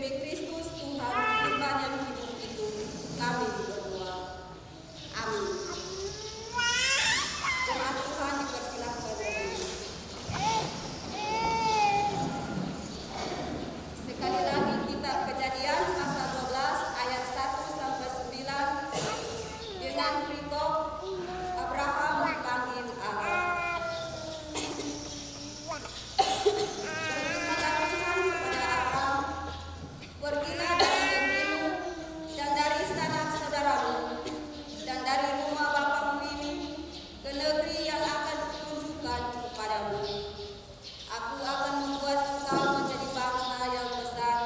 demi Kristus Tuhan firman yang hidup itu kami berdoa. Amin. Jemaat Tuhan dipersilakan berdiri. Sekali lagi kitab Kejadian pasal 12 ayat 1 sampai 9 dengan berikut Abraham dipanggil Allah. Berfirmanlah Tuhan kepada Abraham, pergilah dari negerimu dan dari sanak saudaramu dan dari rumah bapamu ini ke negeri yang akan kutunjukkan kepadamu. Aku akan membuat engkau menjadi bangsa yang besar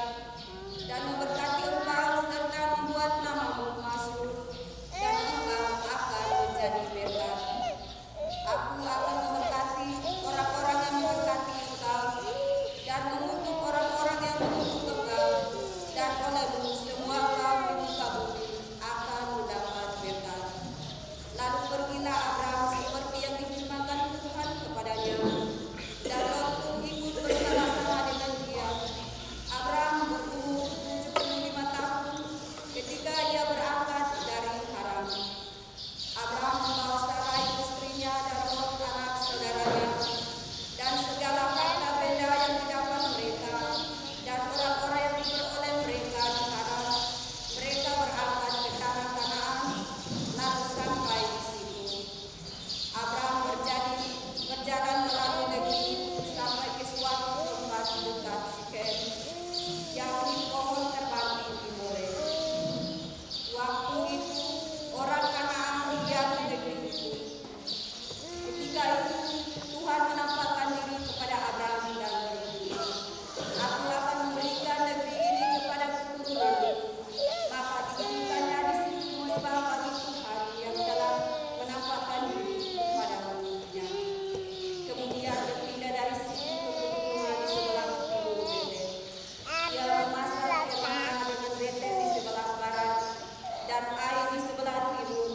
dan memberkati engkau serta membuat namamu masyhur dan engkau akan menjadi berkat. Aku akan memberkati orang-orang yang memberkati engkau dan mengutuk orang-orang yang mengutuk engkau, dan olehmu semua kaum di muka bumi akan mendapat berkat. Lalu pergilah Abraham seperti yang difirmankan Tuhan kepadanya, dan Lot pun ikut bersama-sama dengan dia. Abraham berumur 75 tahun ketika ia berangkat dari Haran. Abraham membawa Sarai istrinya dan Lot anak saudaranya dan segala harta benda yang didapat mereka dan orang-orang yang diperoleh mereka di Haran. Mereka berangkat ke tanah Kanaan lalu sampai di situ. Abraham berjalan melalui negeri sampai ke suatu tempat dekat Sikem, yakni pohon terbang di More. Waktu itu orang Kanaan tinggal di negeri itu. Ketika itu Tuhan menampakkan diri kepada Abraham dan berkata, Aku akan memberikan negeri ini kepada keturunanmu. Maka didirikannya di situ mezbah bagi Tuhan yang telah menampakkan diri kepada-Nya. Kemudian dia pindah dari situ ke pegunungan di sebelah timur Betel. Ia memasang kemah dengan Betel di sebelah barat dan Ai di sebelah timur.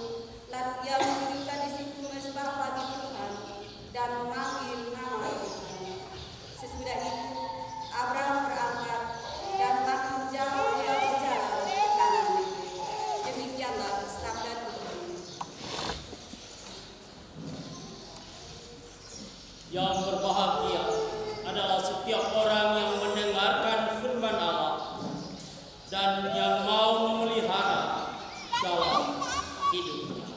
Lalu ia mendirikan di situ mezbah bagi Tuhan dan memanggil nama Tuhan. Sesudah itu Abraham berangkat dan makin jauh ia berjalan ke tanah negeri. Demikianlah sabda Tuhan. Yang berbahagia adalah setiap orang yang mendengarkan firman Allah dan yang mau memelihara dalam hidupnya.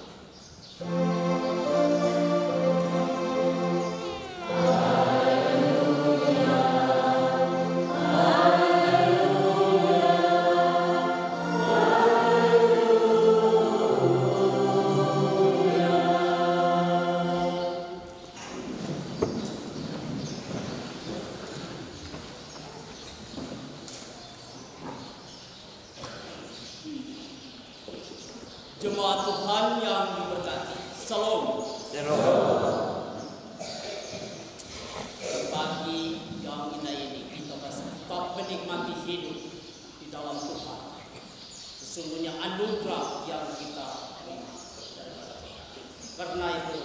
Jemaat Tuhan yang diberkati, Shalom. Pagi yang indah ini kita masih tetap menikmati hidup di dalam Tuhan. Sesungguhnya anugerah yang kita terima daripada Tuhan. Karena itu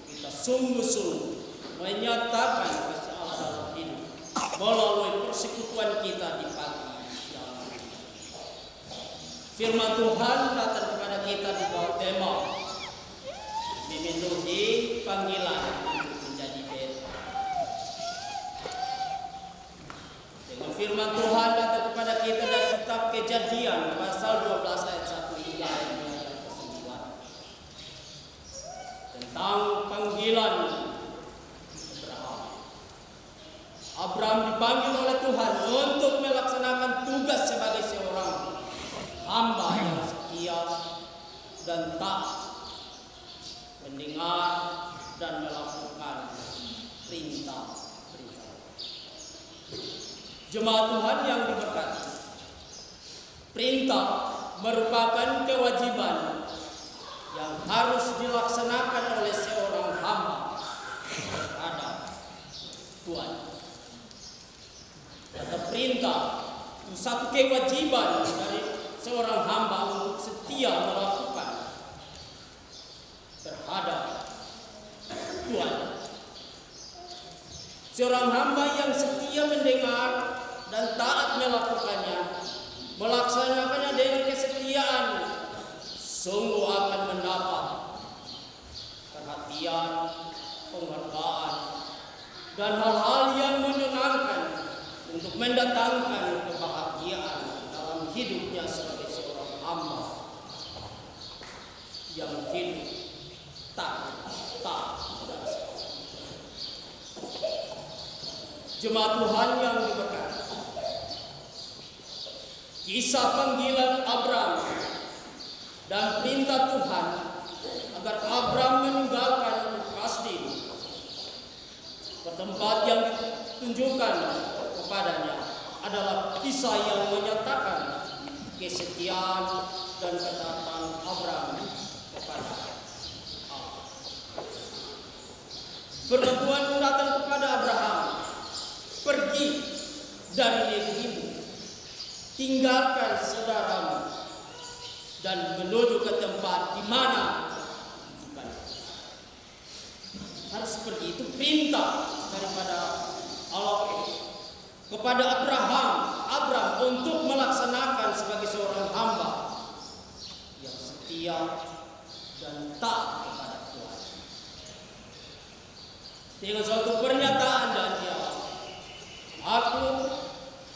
kita sungguh-sungguh menyatakan kasih Allah dalam hidup melalui persekutuan kita di pagi yang ini. Firman Tuhan datang kepada kita di bawah tema memenuhi panggilan untuk menjadi berkat. Dengan firman Tuhan datang kepada kita dari kitab Kejadian pasal 12 ayat 1 hingga ayat 9 tentang panggilan Abraham. Abraham dipanggil oleh Tuhan untuk melaksanakan tugas sebagai seorang hamba yang setia dan taat, mendengar dan melakukan perintah-perintah. Jemaat Tuhan yang diberkati, perintah merupakan kewajiban yang harus dilaksanakan oleh seorang hamba terhadap Tuhan. Kata perintah itu satu kewajiban dari seorang hamba untuk setia melakukan terhadap Tuhan. Seorang hamba yang setia mendengar dan taat melakukannya sungguh akan mendapat perhatian, penghargaan, dan hal-hal yang menyenangkan untuk mendatangkan kebahagiaan dalam hidupnya sebagai seorang hamba yang hidup tak dan jemaat Tuhan yang diberkati. Kisah panggilan Abram dan perintah Tuhan agar Abram meninggalkan Kasdim, ke tempat yang ditunjukkan kepadanya, adalah kisah yang menyatakan kesetiaan dan ketaatan Abram kepada Allah. Firman Tuhan datang kepada Abraham, pergi dari negerimu, tinggalkan saudaramu, dan menuju ke tempat di mana harus pergi. Itu perintah daripada Allah kepada Abram untuk melaksanakan sebagai seorang hamba yang setia dan taat kepada Tuhan. Dengan suatu pernyataan dan dia, aku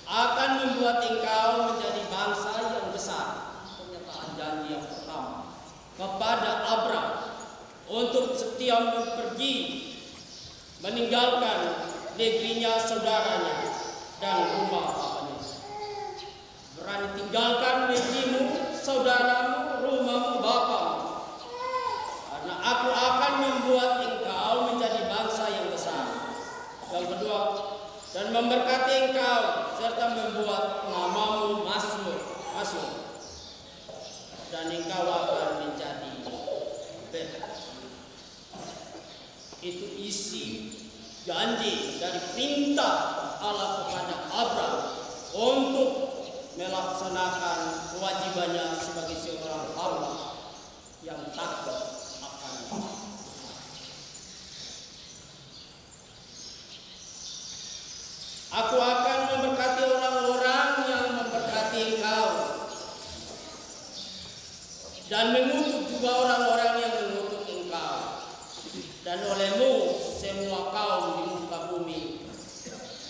akan membuat engkau menjadi bangsa yang besar. Pernyataan janji yang pertama kepada Abram untuk setia pergi meninggalkan negerinya, saudaranya, dan rumah bapaknya. Berani tinggalkan negerimu, saudaramu, rumahmu, bapamu, karena aku akan membuat engkau menjadi bangsa yang besar. Yang kedua, dan memberkati engkau serta membuat namamu masyhur, dan engkau akan menjadi berkat. Itu isi janji dari perintah Allah kepada Abram untuk melaksanakan kewajibannya sebagai seorang hamba yang takut akan Allah. Aku akan memberkati orang-orang yang memberkati engkau, dan mengutuk juga orang-orang yang mengutuk engkau, dan olehmu semua kaum di muka bumi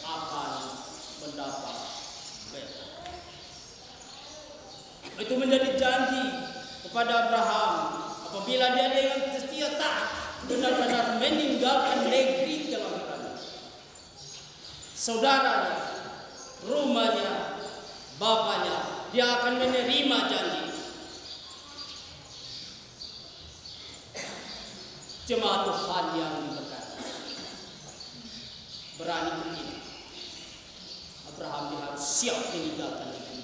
akan mendapat berkat. Itu menjadi janji kepada Abraham apabila dia dengan setia taat benar-benar meninggalkan negeri kelahirannya, saudaranya, rumahnya, bapaknya, dia akan menerima janji. Jemaat Tuhan yang diberkati, berani begini. Abraham dia harus siap meninggalkan negeri.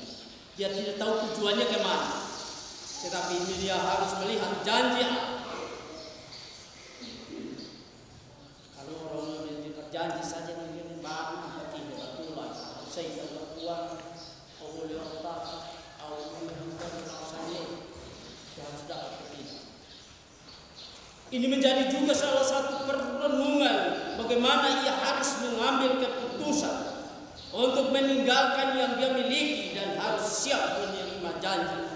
Dia tidak tahu tujuannya kemana, tetapi dia harus melihat janji. Kalau orang mendengar janji saja dia mana tidak tulang. Saya tidak uang, oleh otak, oleh mendengar rasanya, dia harus dapat begini. Ini menjadi juga salah satu perenungan bagaimana ia harus mengambil keputusan untuk meninggalkan yang dia miliki dan harus siap menerima janji.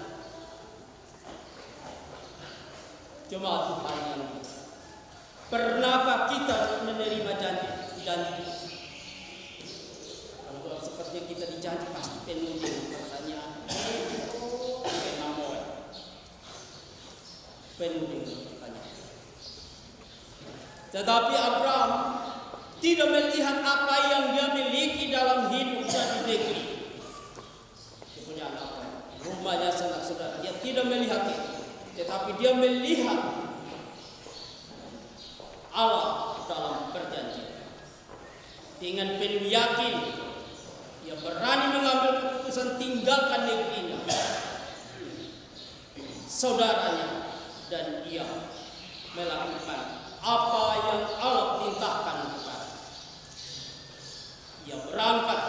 Jemaat Tuhan yang pernahkah kita menerima janji? Kalau seperti kita dijanji pasti penuh dengan pertanyaan, penuh dengan pertanyaan. Tetapi Abraham tidak melihat apa yang dia miliki dalam hidupnya di negeri. Dia punya anak, rumahnya, sanak saudara. Dia tidak melihat itu, tetapi dia melihat Allah dalam perjanjian. Dengan penuh yakin, dia berani mengambil keputusan tinggalkan negerinya, saudaranya, dan dia melakukan apa yang Allah perintahkan kepada. Ia berangkat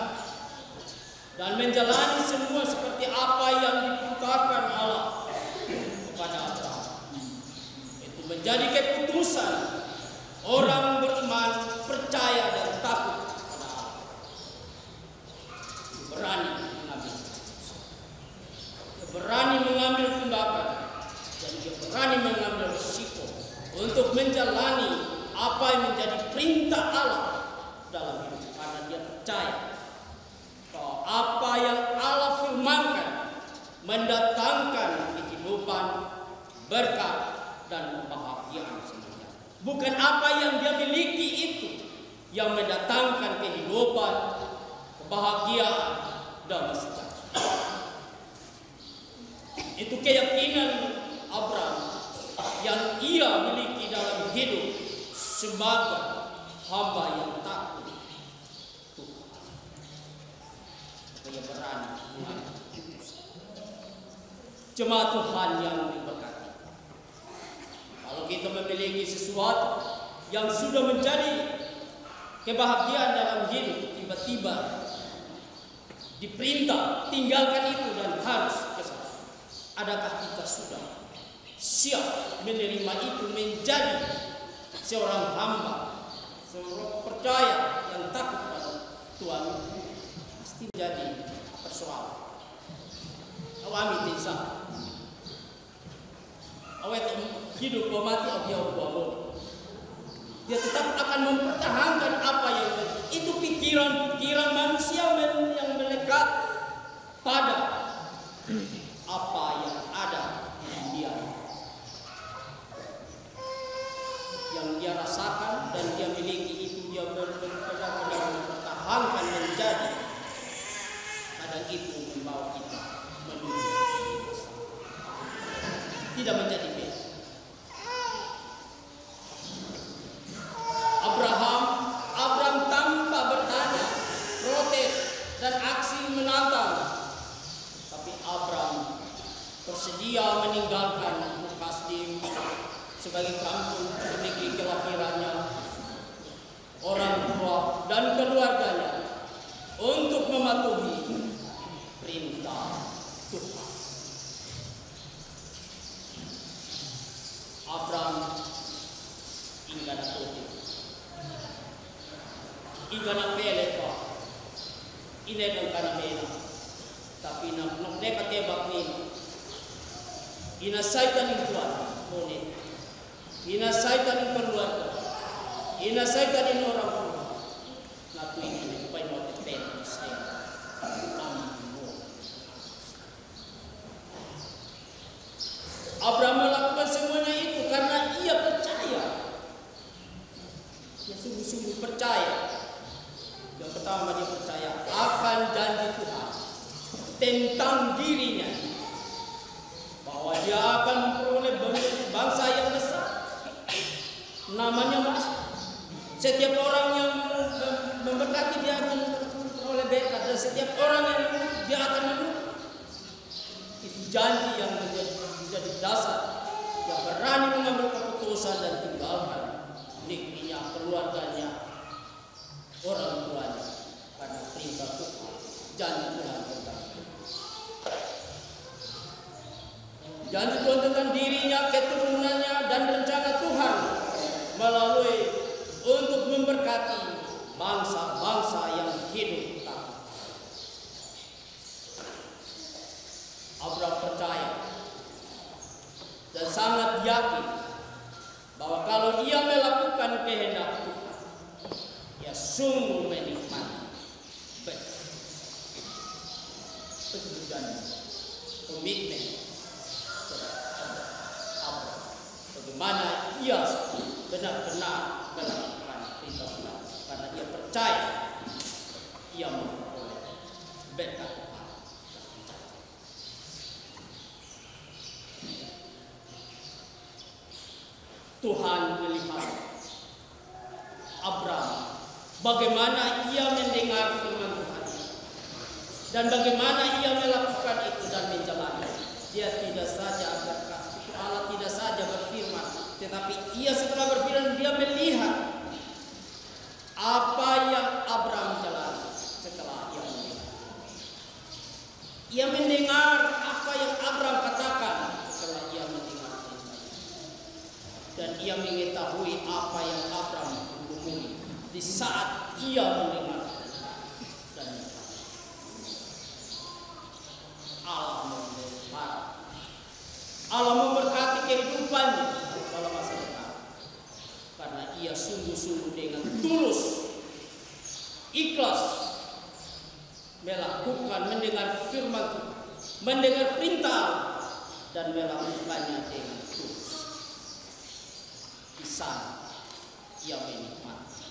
dan menjalani semua seperti apa yang diperintahkan Allah kepada Abraham. Itu menjadi keputusan orang beriman, percaya dan takut kepada Allah. Berani mengambil tindakan dan berani mengambil risiko untuk menjalani apa yang menjadi perintah Allah dalam hidup, karena dia percaya bahwa apa yang Allah firmankan mendatangkan kehidupan, berkat, dan kebahagiaan semuanya. Bukan apa yang dia miliki itu yang mendatangkan kehidupan, kebahagiaan, dan sejahtera. Itu keyakinan Abraham yang ia miliki dalam hidup sebagai hamba yang takut Tuhan. Dia berani mengambil keputusan. Jemaat Tuhan yang diberkati, kalau kita memiliki sesuatu yang sudah menjadi kebahagiaan dalam hidup, tiba-tiba diperintah tinggalkan itu dan harus ke sana, adakah kita sudah siap menerima itu menjadi seorang hamba, seorang percaya yang takut pada Tuhan? Pasti menjadi persoalan. Awami tinsa, awet hidup mati abiau buah. Dia tetap akan mempertahankan apa yang itu, pikiran-pikiran manusia yang melekat pada apa yang ada di dia, yang dia rasakan dan dia miliki itu, dia benar-benar mempertahankan menjadi. Kadang itu membawa kita menuju tidak menjadi beda. Abraham tanpa bertanya, protes dan aksi menantang, tapi Abraham bersedia meninggalkan Kasdim sebagai kampung negeri kelahirannya, orang tua dan keluarganya, untuk mematuhi perintah Tuhan. Abraham ingkana putih, ingkana pelefa, inekang kana mena, tapi nak neka tebak ni, inasaitan ng Tuhan, ngunit inasaitan ng keluarga, inasaitan ng orang tua, na tuwing inipay mo at pena sa'yo. Abraham melakukan semuanya itu karena ia percaya. Dia sungguh-sungguh percaya. Yang pertama, dia percaya akan janji Tuhan tentang dirinya, bahwa dia akan memperoleh bangsa yang besar, namanya Mas. Setiap orang yang memberkati dia akan memperoleh berkat, dan setiap orang yang dia akan menurut. Itu janji yang menjadi dasar yang berani mengambil keputusan dan tinggalkan negerinya, keluarganya, orang tuanya, karena perintah Tuhan, janji Tuhan tentang janji Tuhan tentang dirinya, keturunannya, dan rencana Tuhan melalui untuk memberkati bangsa-bangsa yang hidup takut. Abraham percaya dan sangat yakin bahwa kalau ia melakukan kehendak Tuhan, ia sungguh menikmati betul komitmen Abraham, bagaimana ia benar-benar melakukan perintah Tuhan, karena ia percaya ia memperoleh berkat Tuhan. Tuhan melihat Abraham, bagaimana ia mendengar firman Tuhan dan bagaimana ia melakukan itu dan menjalani. Dia tidak saja berkat Allah, tidak saja berfirman, tetapi ia setelah berfirman dia melihat apa yang Abraham jalani. Setelah ia melihat, ia mendengar apa yang Abraham katakan. Setelah ia mendengar, dan ia mengetahui apa yang Abraham hubungi di saat ia mendengar. Dan Allah memberkati kehidupan kehidupannya dalam masa depan. Karena ia sungguh-sungguh dengan tulus, ikhlas melakukan, mendengar firman Tuhan, mendengar perintah dan melakukannya dengan tulus. Di sana ia menikmati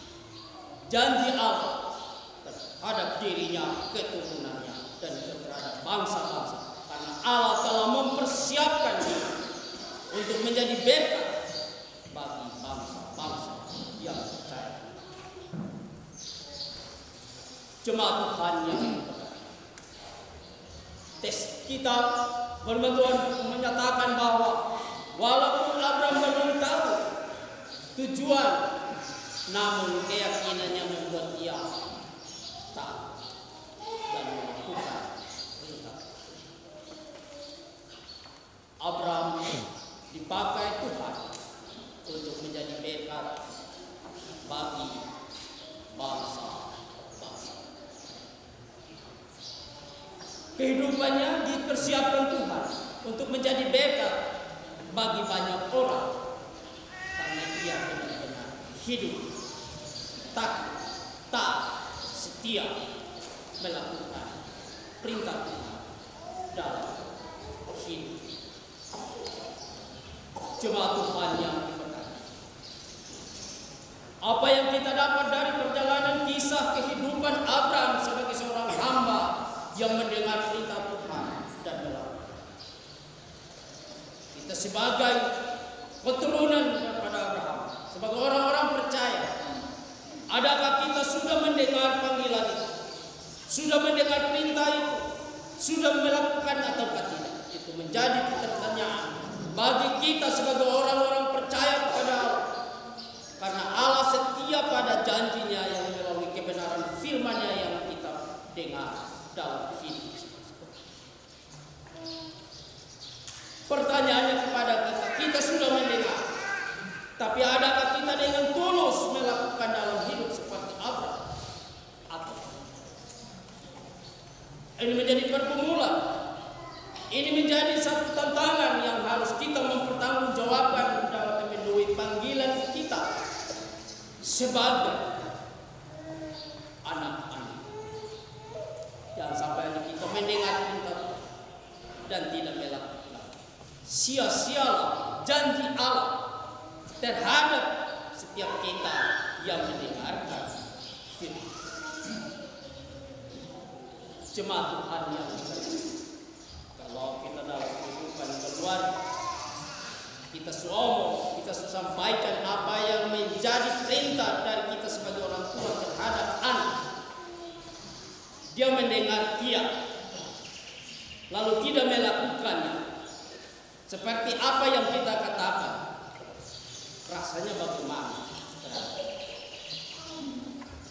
janji Allah terhadap dirinya, keturunannya, dan terhadap bangsa-bangsa. Karena Allah telah mempersiapkan diri untuk menjadi berkat bagi bangsa-bangsa yang percaya. Jemaat Tuhan yang diberkati, tes kita firman Tuhan menyatakan bahwa walaupun Abraham belum tahu tujuan, namun keyakinannya membuat ia taat dan melakukan perintah. Abraham dipakai Tuhan untuk menjadi berkat bagi bangsa-bangsa. Kehidupannya dipersiapkan Tuhan untuk menjadi berkat bagi banyak orang karena ia benar-benar hidup taat, setia melakukan perintah Tuhan dalam hidup. Jemaat Tuhan yang diberkati, apa yang kita dapat dari perjalanan kisah kehidupan Abraham sebagai seorang hamba yang mendengar perintah Tuhan dan melakukan. Kita sebagai keturunan daripada Abraham, sebagai orang-orang percaya, adakah kita sudah mendengar panggilan itu? Sudah mendengar perintah itu? Sudah melakukan ataukah tidak? Itu menjadi pertanyaan bagi kita sebagai orang-orang percaya kepada Allah. Karena Allah setia pada janjinya yang melalui kebenaran firman-Nya yang kita dengar dalam hidup. Pertanyaannya kepada kita, kita sudah mendengar, tapi adakah kita dengan tulus melakukan dalam hidup seperti Abraham? Atau ini menjadi pergumulan, ini menjadi satu tantangan yang harus kita mempertanggungjawabkan dalam memenuhi panggilan kita sebagai anak-anak. Jangan sampai kita mendengar perintah dan tidak melakukan. Sia-sialah janji Allah terhadap setiap kita yang mendengarkan firman. Jemaat Tuhan yang diberkati, kalau kita dalam kehidupan keluarga, kita suomo, kita sampaikan apa yang menjadi perintah dari kita sebagai orang tua terhadap anak. Dia mendengar ia, lalu tidak melakukannya. Seperti apa yang kita katakan, rasanya bagaimana?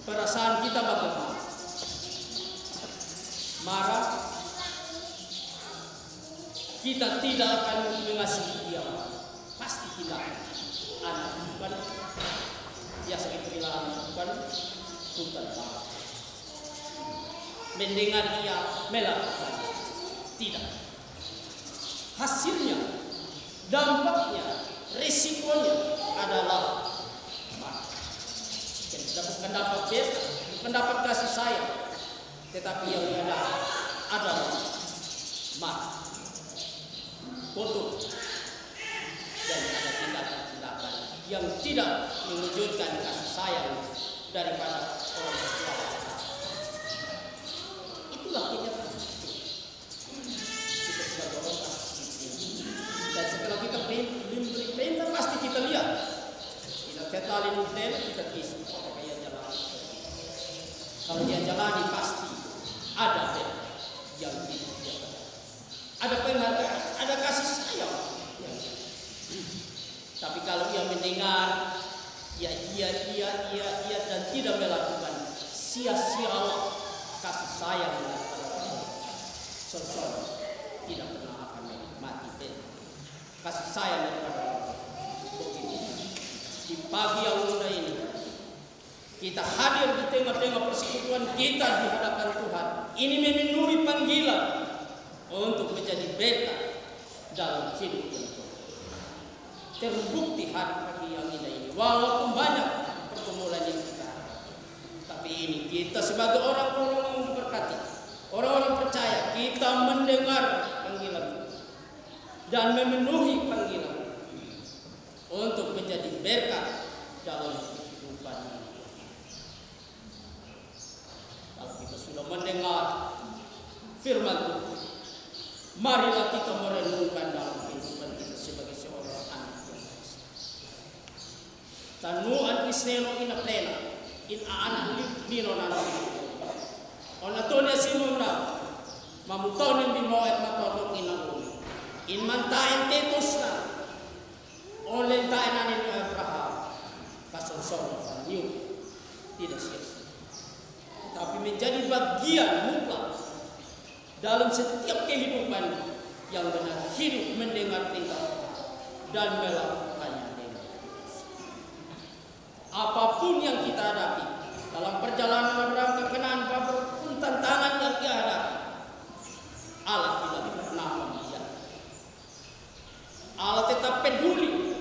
Perasaan kita bagaimana? Marah? Kita tidak akan mengasihi dia, pasti tidak. Anak bukan, ya seperti bilang bukan marah. Mendengar ia, melakukan tidak. Hasilnya, dampaknya, risikonya adalah marah. Kita bukan dapat beta, bukan dapat kasih sayang, tetapi yang ada adalah marah, bodoh, dan ada tindakan-tindakan yang tidak mewujudkan kasih sayang daripada orang tua. Itulah kenyataan. Kita sebagai orang pasti, dan setelah kita memberi perintah pasti kita lihat. Kita talin hotel, kita kisah apakah dia jalan. Kalau dia jalani pasti ada yang tidak. Ada penghargaan, ada kasih sayang. Tapi kalau ia mendengar, ia dan tidak melakukan, sia-sialah kasih sayang saudara tidak pernah akan menikmati kasih sayang daripada Allah. Di pagi yang muda ini kita hadir di tengah-tengah persekutuan kita di hadapan Tuhan. Ini memenuhi panggilan untuk menjadi berkat dalam hidup kita. terbukti hari yang indah ini. Walaupun banyak pergumulan yang kita hadapi, tapi ini kita sebagai orang-orang yang diberkati, orang-orang percaya, kita mendengar panggilan dan memenuhi panggilan untuk menjadi berkat dalam kehidupan ini. Kalau kita sudah mendengar firman Tuhan, marilah kita merenungkan dalam kehidupan kita sebagai seorang anak yang Yesus. Tanuan isneno ina plena in anak lino nana. Onatonia simumna mamutonin bimoet matodok inaluni. In mantain tetusna oleh tain anin Abraham kasonsong fanyu tidak sia-sia, tetapi menjadi bagian mutlak dalam setiap kehidupan yang benar, hidup mendengar perintah dan melakukannya dengan tulus. Apapun yang kita hadapi dalam perjalanan dalam kekenaan, apapun tantangan yang kita hadapi, Allah tidak pernah membiarkan. Allah tetap peduli,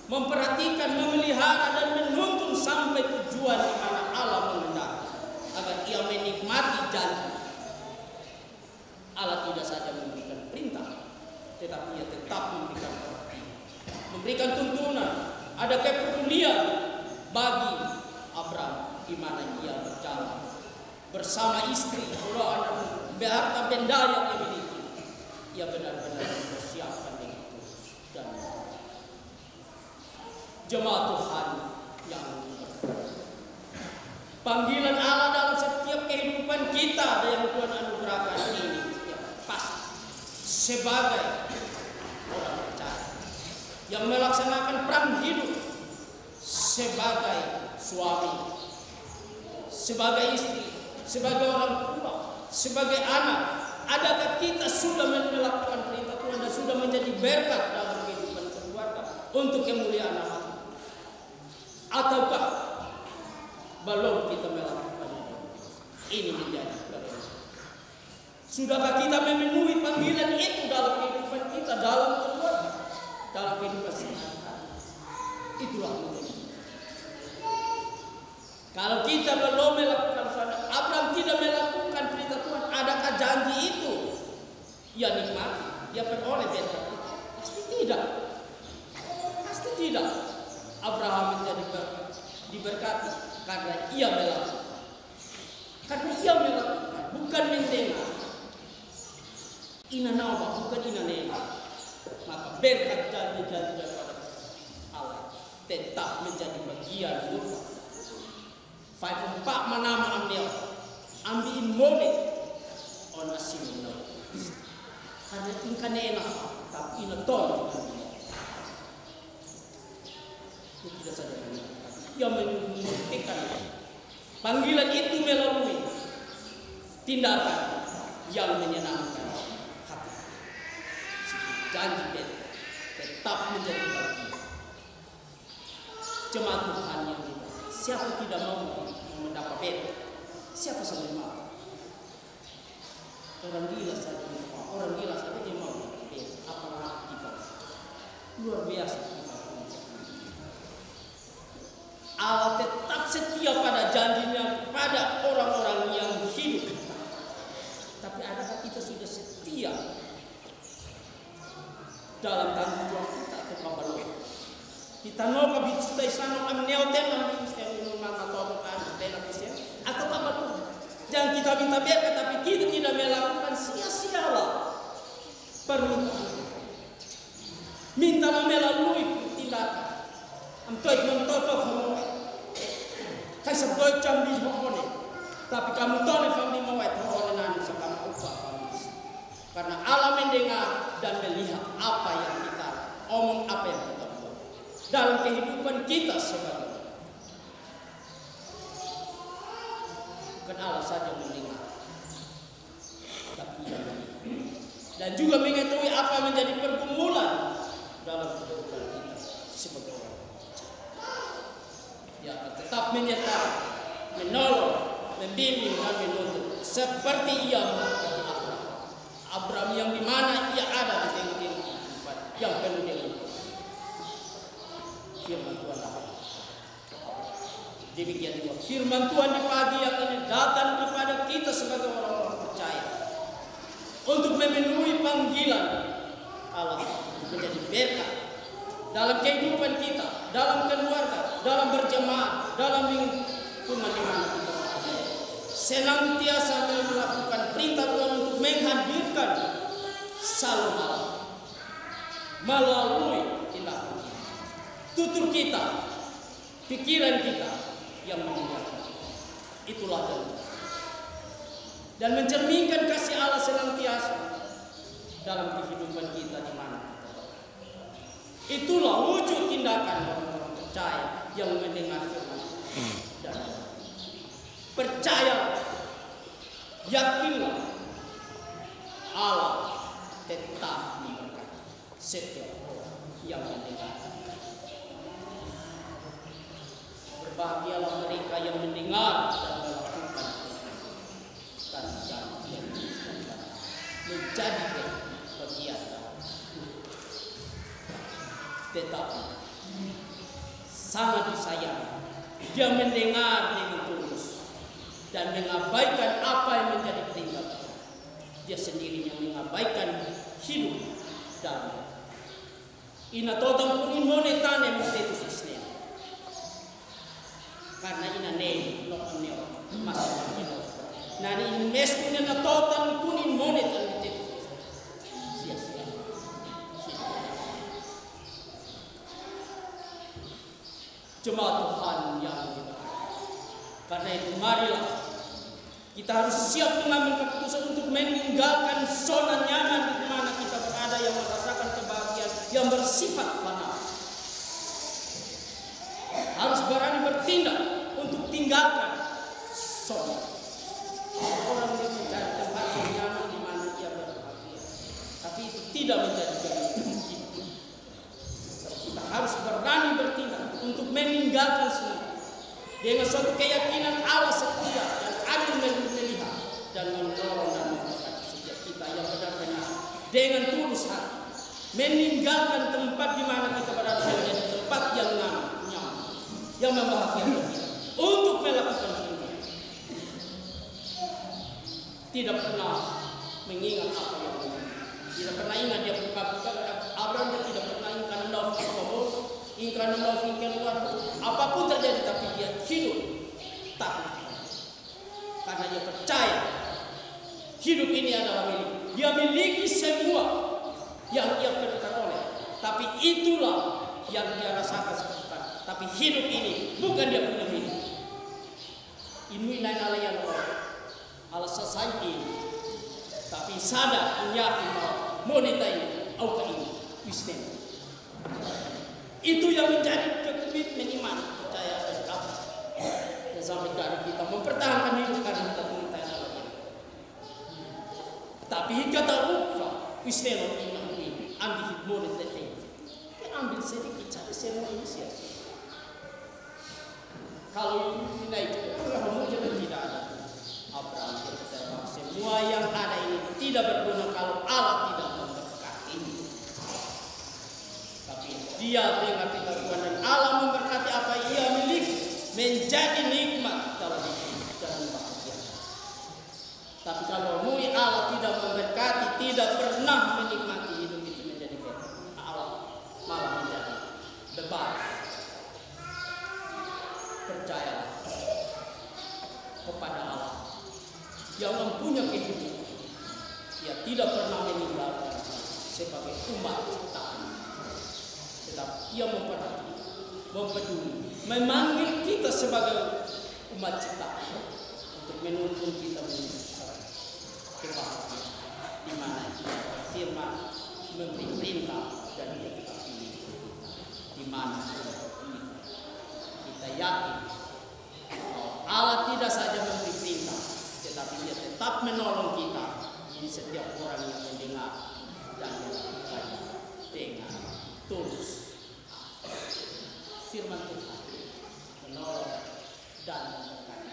memperhatikan, memelihara dan menuntun sampai tujuan di mana Allah mengendaki agar ia menikmati janji. Allah tidak saja memberikan perintah, tetapi ia tetap memberikan perhatian, memberikan tuntunan, ada kepedulian bagi Abraham di mana ia berjalan bersama istri, pulau anak, harta benda yang ia miliki. Ia benar-benar mempersiapkan dengan tulus dan jemaat Tuhan yang panggilan Allah dalam setiap kehidupan kita yang Tuhan anugerahkan ini pasti sebagai orang percaya yang melaksanakan peran hidup sebagai suami, sebagai istri, sebagai orang tua, sebagai anak. Adakah kita sudah melakukan perintah Tuhan dan sudah menjadi berkat dalam kehidupan keluarga untuk kemuliaan nama? Ataukah belum kita melakukannya? Ini menjadi perintah. Sudahkah kita memenuhi panggilan itu dalam kehidupan kita, dalam keluarga, dalam kehidupan sehari-hari? Itulah menjadi. Kalau kita belum melakukan sana, Abraham tidak melakukan perintah Tuhan, adakah janji itu ia nikmati, ia peroleh berkat itu? Pasti tidak. Pasti tidak. Abraham menjadi diberkati karena ia melakukan. Karena ia melakukan, bukan mendengar. Ina nawa, bukan ina nena. Maka berkat janji-janji daripada Allah tetap menjadi bagian kita. Fai empat manama ambil imone on asim na. Karena ingkane enak, tapi ina tol. Itu tidak saja yang membuktikan panggilan itu melalui tindakan yang menyenangkan hati. Janji tetap menjadi bagian jemaat Tuhan yang ini. Siapa tidak mau mendapat berkat? Siapa saja mau? Orang gila saja mau. Orang gila saja dia mau berkat. Apalagi kita luar biasa kita. Allah tetap setia pada janjinya kepada orang-orang yang hidup. Tapi adakah kita sudah setia dalam tanggung jawab kita atau belum? Kita mau kita isano amneoten ambil atau apa pun. Jangan kita minta berkat tapi kita tidak melakukan, sia-sialah permintaan. Minta melalui tindakan. Amtoy mentoto kamu. Kai sabdoi jambi hone. Tapi kamu tole family mau hone nani sama upah kamu. Karena Allah mendengar dan melihat apa yang kita omong, apa yang kita buat dalam kehidupan kita sebagai. Bukan Allah saja mendengar, tapi dan juga mengetahui apa menjadi pergumulan dalam kehidupan kita sebagai orang. Dia akan tetap menyertai, menolong, membimbing dan menuntun seperti ia melakukan Abraham. Abraham yang dimana ia ada di tengah-tengah kehidupan yang penuh dengan Demikian juga firman Tuhan di pagi yang ini datang kepada kita sebagai orang-orang percaya untuk memenuhi panggilan Allah menjadi berkat dalam kehidupan kita, dalam keluarga, dalam berjemaat, dalam lingkungan di mana kita berada. Senantiasa melakukan perintah Tuhan untuk menghadirkan Shalom Allah melalui tindakan kita, tutur kita, pikiran kita yang meninggalkan. Itulah dan mencerminkan kasih Allah senantiasa dalam kehidupan kita di mana kita berada. Itulah wujud tindakan orang-orang percaya yang mendengar firman dan percaya, yakinlah Allah tetap memberkati setiap orang yang mendengar. Berbahagialah mereka yang mendengar dan melakukan dan menjadi bagian. Tetapi sangat disayang dia mendengar dengan tulus dan mengabaikan apa yang menjadi perintah Tuhan. Dia sendirinya mengabaikan hidup dan ina totam kunin monetane mustetus isnen. Karena ina nei lokam neo masuk ino. Nani ines kunin na totam kunin monetan mustetus. Sia-sia. Jemaat Tuhan yang diberkati. Karena itu marilah kita harus siap mengambil keputusan untuk meninggalkan zona nyaman di mana kita berada yang merasakan kebahagiaan yang bersifat fana. Harus berani bertindak untuk tinggalkan zona. Orang yang mencari tempat yang nyaman di mana dia berbahagia, tapi itu tidak menjadi kehidupan hidup. Kita harus berani bertindak untuk meninggalkan semua dengan suatu keyakinan Allah setia dan adil melihat dan menolong dan memberkati setiap kita yang benar-benar dengan tulus hati meninggalkan tempat di mana kita berada menjadi tempat yang nyaman, yang membahagiakan kita untuk melakukan perintah. Tidak pernah mengingat apa yang tidak pernah ingat dia buka-buka Abraham, dia tidak pernah ingat ingkan luar apapun terjadi, tapi dia hidup takut karena dia percaya hidup ini adalah milik dia, miliki semua yang ia peroleh, tapi itulah yang dia rasakan sekarang. Tapi hidup ini bukan dia punya milik. Ini lain alayan Allah selesai ini, tapi sadar yakin bahwa moneta ini auka ini Kristen. Itu yang menjadi komitmen iman, percaya dan kata. Dan sampai karena kita mempertahankan hidup karena kita mengintai Allah ini. Tapi kata upah Kristen ini ambil monet lefeng. Ambil sedikit saja semua ini sia-sia. Kalau ini naik, kamu jangan tidak ada. Abraham berkata semua yang ada ini tidak berguna kalau Allah tidak memberkati. Tapi dia dengan perintah Tuhan dan Allah memberkati apa ia miliki menjadi nikmat dalam hidup dan bahagia. Tapi kalau Allah tidak memberkati, tidak pernah menikmati hidup itu menjadi berkat. Allah malah menjadi beban. Percayalah kepada Allah yang mempunyai kehidupan. Ia tidak pernah meninggalkan sebagai umat ciptaan, tetapi ia memperhatikan, mempeduli, memanggil kita sebagai umat ciptaan untuk menuntun kita menuju kebahagiaan di mana firman memberi perintah dan dia kita pilih di mana kita yakin bahwa Allah tidak saja memberi perintah, tetapi dia tetap menolong kita di setiap orang yang mendengar dan melakukannya dengan tulus. Firman Tuhan menolong dan memberkati